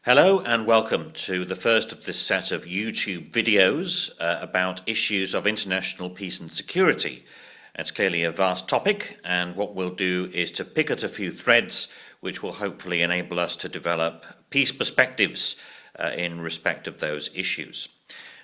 Hello and welcome to the first of this set of YouTube videos about issues of international peace and security. It's clearly a vast topic, and what we'll do is to pick at a few threads which will hopefully enable us to develop peace perspectives in respect of those issues.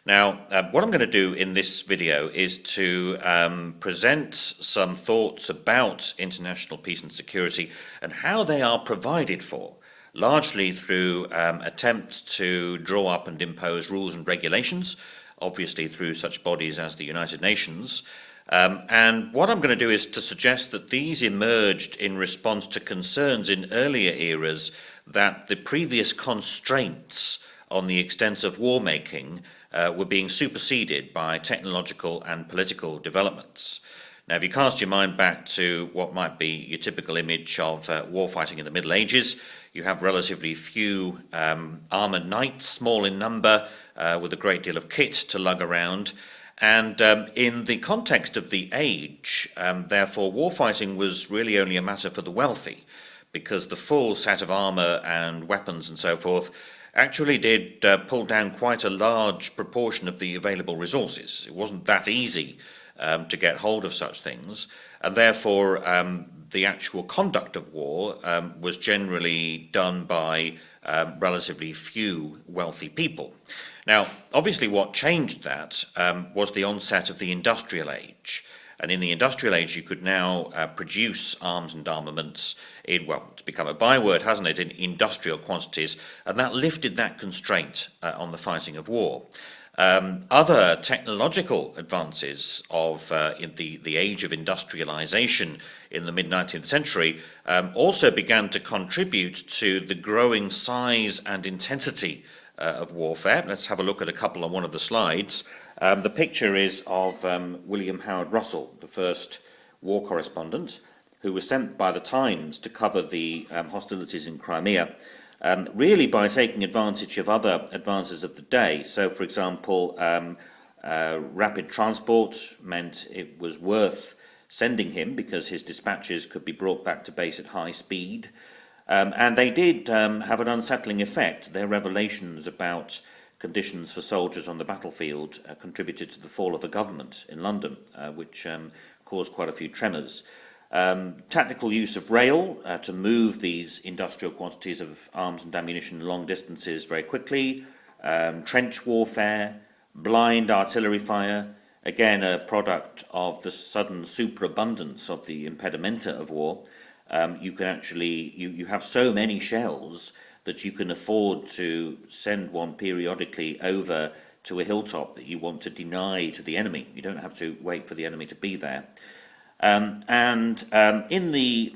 Now, what I'm going to do in this video is to present some thoughts about international peace and security and how they are provided for, largely through attempts to draw up and impose rules and regulations, obviously through such bodies as the United Nations. And what I'm going to do is to suggest that these emerged in response to concerns in earlier eras that the previous constraints on the extent of war making were being superseded by technological and political developments. Now, if you cast your mind back to what might be your typical image of war fighting in the Middle Ages, you have relatively few armoured knights, small in number, with a great deal of kit to lug around. And in the context of the age, therefore, war fighting was really only a matter for the wealthy, because the full set of armour and weapons and so forth actually did pull down quite a large proportion of the available resources. It wasn't that easy to get hold of such things, and therefore the actual conduct of war was generally done by relatively few wealthy people. Now, obviously what changed that was the onset of the industrial age. And in the industrial age, you could now produce arms and armaments in, well, it's become a byword, hasn't it, in industrial quantities, and that lifted that constraint on the fighting of war. Other technological advances of in the age of industrialization in the mid-19th century also began to contribute to the growing size and intensity of warfare. Let's have a look at a couple on one of the slides. The picture is of William Howard Russell, the first war correspondent, who was sent by the Times to cover the hostilities in Crimea, really by taking advantage of other advances of the day. So, for example, rapid transport meant it was worth sending him because his dispatches could be brought back to base at high speed. And they did have an unsettling effect. Their revelations about conditions for soldiers on the battlefield contributed to the fall of the government in London, which caused quite a few tremors. Tactical use of rail to move these industrial quantities of arms and ammunition long distances very quickly, trench warfare, blind artillery fire, again a product of the sudden superabundance of the impedimenta of war. You can actually, you have so many shells that you can afford to send one periodically over to a hilltop that you want to deny to the enemy. You don't have to wait for the enemy to be there. In the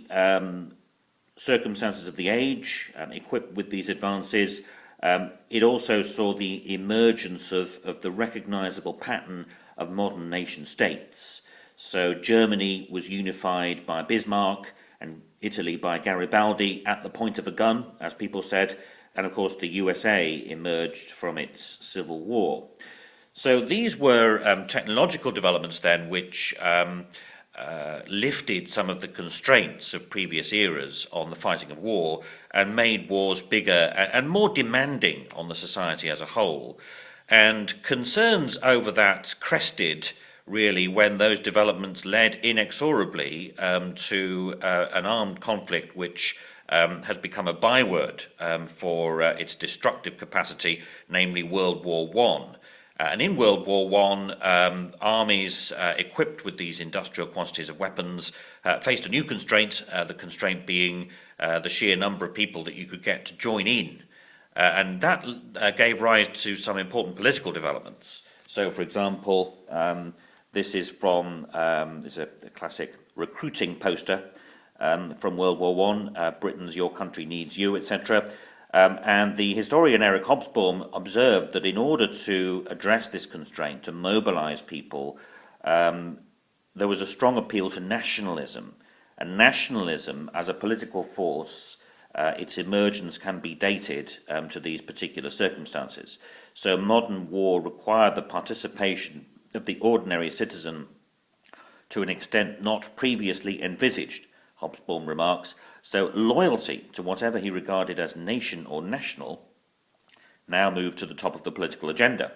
circumstances of the age, equipped with these advances, it also saw the emergence of the recognizable pattern of modern nation states. So Germany was unified by Bismarck, and Italy by Garibaldi at the point of a gun, as people said, and of course the USA emerged from its civil war. So these were technological developments then which lifted some of the constraints of previous eras on the fighting of war and made wars bigger and more demanding on the society as a whole. And concerns over that crested really when those developments led inexorably to an armed conflict which has become a byword for its destructive capacity, namely World War I. And in World War I, armies equipped with these industrial quantities of weapons faced a new constraint, the constraint being the sheer number of people that you could get to join in. And that gave rise to some important political developments. So, for example, this is from this is a classic recruiting poster from World War I, Britain's Your Country Needs You, etc. And the historian Eric Hobsbawm observed that in order to address this constraint, to mobilize people, there was a strong appeal to nationalism. And nationalism as a political force, its emergence can be dated to these particular circumstances. So modern war required the participation of the ordinary citizen to an extent not previously envisaged, Hobsbawm remarks. So loyalty to whatever he regarded as nation or national now moved to the top of the political agenda.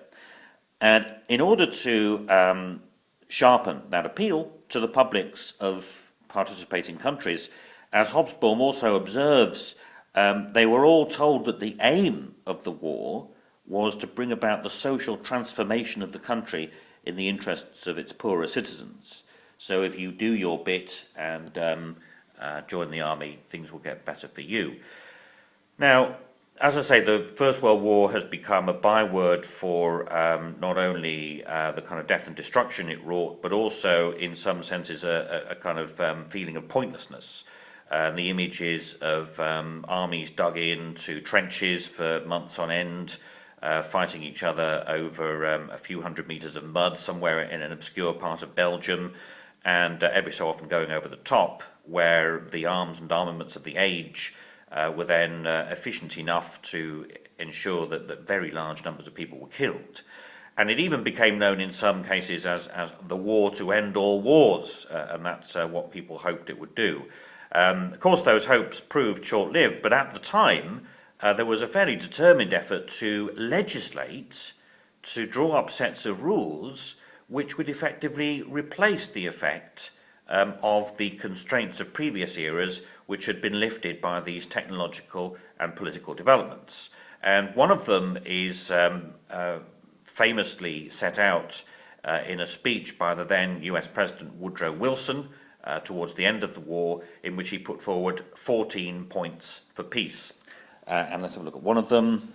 And in order to sharpen that appeal to the publics of participating countries, as Hobsbawm also observes, they were all told that the aim of the war was to bring about the social transformation of the country in the interests of its poorer citizens. So if you do your bit and join the army, things will get better for you. Now, as I say, the First World War has become a byword for not only the kind of death and destruction it wrought, but also, in some senses, a kind of feeling of pointlessness. The images of armies dug into trenches for months on end, fighting each other over a few hundred meters of mud somewhere in an obscure part of Belgium, and every so often going over the top, where the arms and armaments of the age were then efficient enough to ensure that very large numbers of people were killed. And it even became known in some cases as the war to end all wars, and that's what people hoped it would do. Of course, those hopes proved short-lived, but at the time, there was a fairly determined effort to legislate, to draw up sets of rules which would effectively replace the effect of the constraints of previous eras, which had been lifted by these technological and political developments. And one of them is famously set out in a speech by the then US President Woodrow Wilson towards the end of the war, in which he put forward 14 points for peace. And let's have a look at one of them.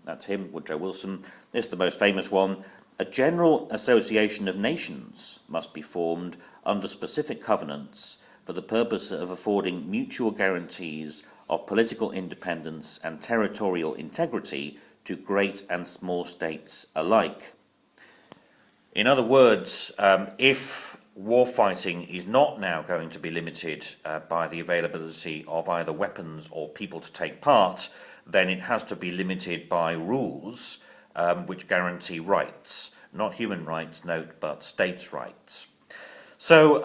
That's him, Woodrow Wilson. This is the most famous one. A general association of nations must be formed under specific covenants for the purpose of affording mutual guarantees of political independence and territorial integrity to great and small states alike. In other words, if warfighting is not now going to be limited by the availability of either weapons or people to take part, then it has to be limited by rules which guarantee rights, not human rights, note, but states' rights. So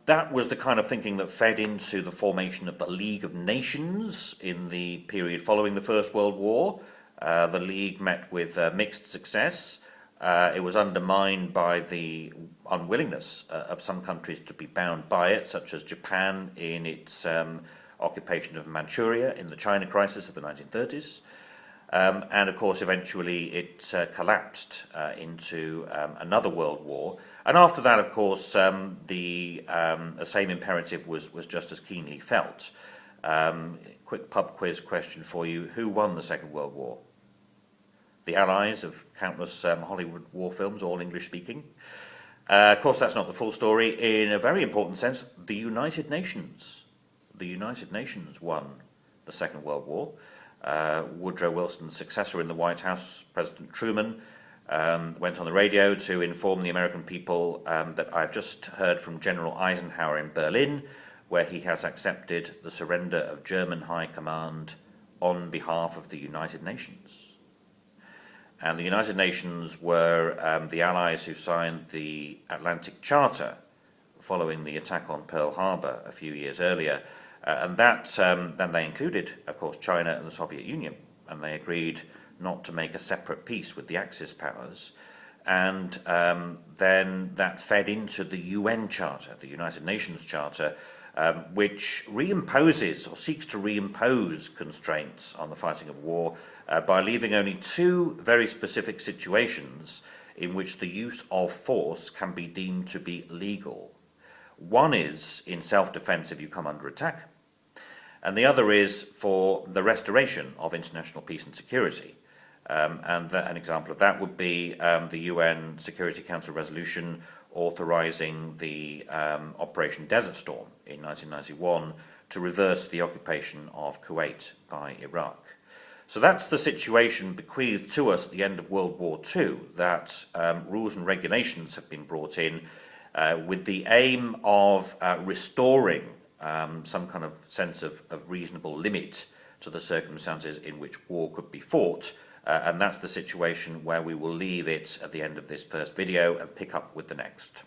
that was the kind of thinking that fed into the formation of the League of Nations in the period following the First World War. The League met with mixed success. It was undermined by the unwillingness of some countries to be bound by it, such as Japan in its occupation of Manchuria in the China crisis of the 1930s. And of course, eventually it collapsed into another world war. And after that, of course, the same imperative was just as keenly felt. Quick pub quiz question for you. Who won the Second World War? The Allies of countless Hollywood war films, all English-speaking. Of course, that's not the full story. In a very important sense, the United Nations. The United Nations won the Second World War. Woodrow Wilson's successor in the White House, President Truman, went on the radio to inform the American people that I've just heard from General Eisenhower in Berlin, where he has accepted the surrender of German High Command on behalf of the United Nations. And the United Nations were the allies who signed the Atlantic Charter following the attack on Pearl Harbor a few years earlier. And that then they included, of course, China and the Soviet Union. And they agreed not to make a separate peace with the Axis powers. And then that fed into the UN Charter, the United Nations Charter, which reimposes or seeks to reimpose constraints on the fighting of war by leaving only two very specific situations in which the use of force can be deemed to be legal. One is in self-defense if you come under attack, and the other is for the restoration of international peace and security. And an example of that would be the UN Security Council resolution authorizing the Operation Desert Storm in 1991 to reverse the occupation of Kuwait by Iraq. So that's the situation bequeathed to us at the end of World War II, that rules and regulations have been brought in with the aim of restoring some kind of sense of reasonable limit to the circumstances in which war could be fought. And that's the situation where we will leave it at the end of this first video and pick up with the next.